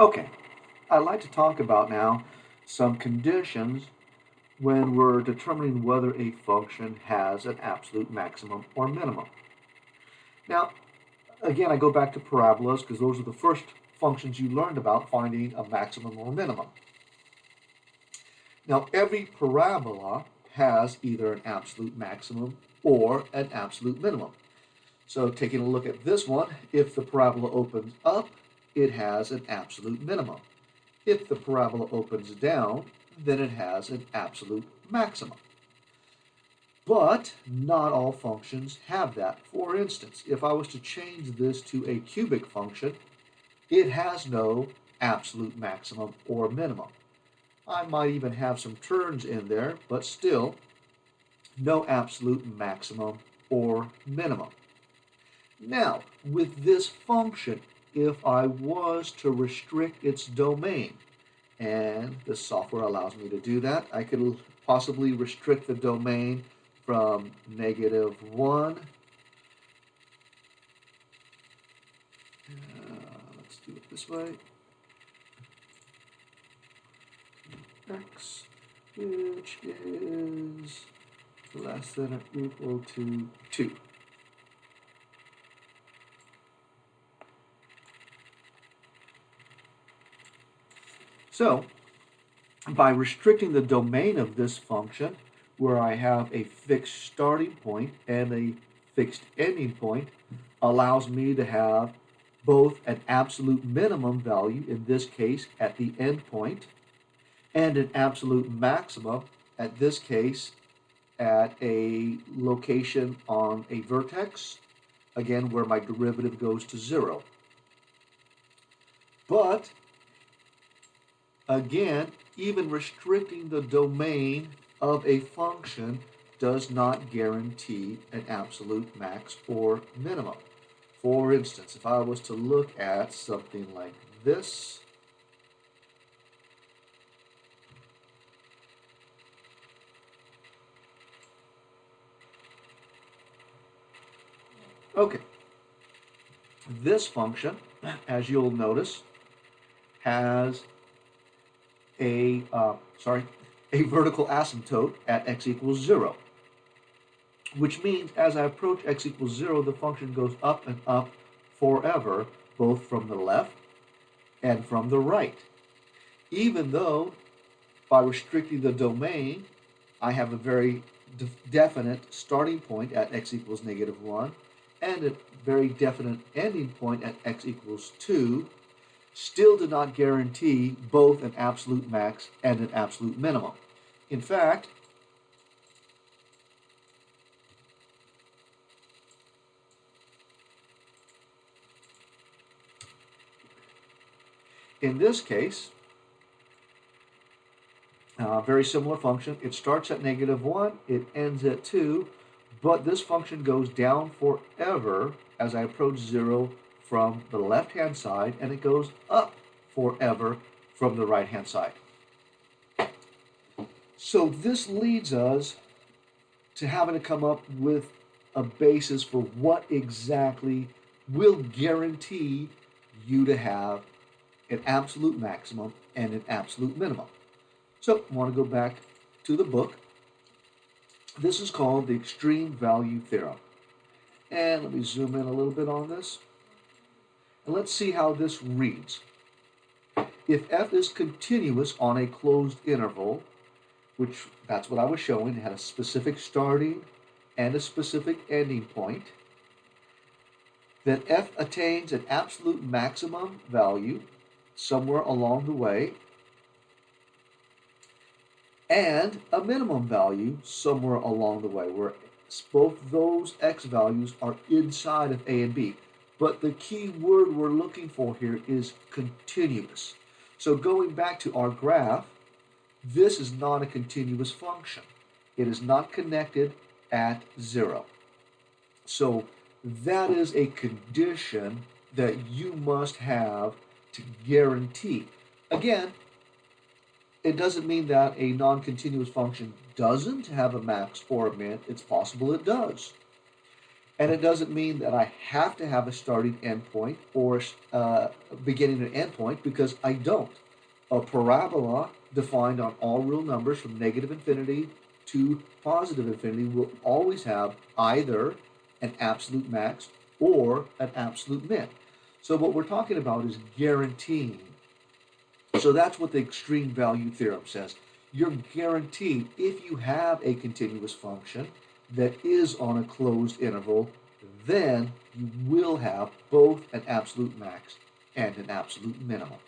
Okay, I'd like to talk about now some conditions when we're determining whether a function has an absolute maximum or minimum. Now, again, I go back to parabolas because those are the first functions you learned about finding a maximum or minimum. Now, every parabola has either an absolute maximum or an absolute minimum. So taking a look at this one, if the parabola opens up, it has an absolute minimum. If the parabola opens down, then it has an absolute maximum. But not all functions have that. For instance, if I was to change this to a cubic function, it has no absolute maximum or minimum. I might even have some terms in there, but still no absolute maximum or minimum. Now, with this function, if I was to restrict its domain, and the software allows me to do that, I could possibly restrict the domain from -1. Let's do it this way. X, which is less than or equal to 2. So, by restricting the domain of this function, where I have a fixed starting point and a fixed ending point, allows me to have both an absolute minimum value, in this case at the end point, and an absolute maximum, at this case at a location on a vertex, again where my derivative goes to 0. But again, even restricting the domain of a function does not guarantee an absolute max or minimum. For instance, if I was to look at something like this, okay, this function, as you'll notice, has a vertical asymptote at x equals 0, which means as I approach x equals 0, the function goes up and up forever, both from the left and from the right. Even though by restricting the domain, I have a very definite starting point at x equals -1 and a very definite ending point at x equals 2, still do not guarantee both an absolute max and an absolute minimum. In fact, in this case, very similar function. It starts at -1, it ends at 2, but this function goes down forever as I approach 0 from the left-hand side, and it goes up forever from the right-hand side. So this leads us to having to come up with a basis for what exactly will guarantee you to have an absolute maximum and an absolute minimum. So I want to go back to the book. This is called the extreme value theorem. And let me zoom in a little bit on this. And let's see how this reads. If f is continuous on a closed interval, which that's what I was showing, it had a specific starting and a specific ending point, then f attains an absolute maximum value somewhere along the way, and a minimum value somewhere along the way, where both those x values are inside of a and b. But the key word we're looking for here is continuous. So going back to our graph, this is not a continuous function. It is not connected at 0. So that is a condition that you must have to guarantee. Again, it doesn't mean that a non-continuous function doesn't have a max or a min. It's possible it does. And it doesn't mean that I have to have a starting endpoint or a beginning and endpoint, because I don't. A parabola defined on all real numbers from negative infinity to positive infinity will always have either an absolute max or an absolute min. So what we're talking about is guaranteeing. So that's what the extreme value theorem says. You're guaranteed, if you have a continuous function that is on a closed interval, then you will have both an absolute max and an absolute minimum.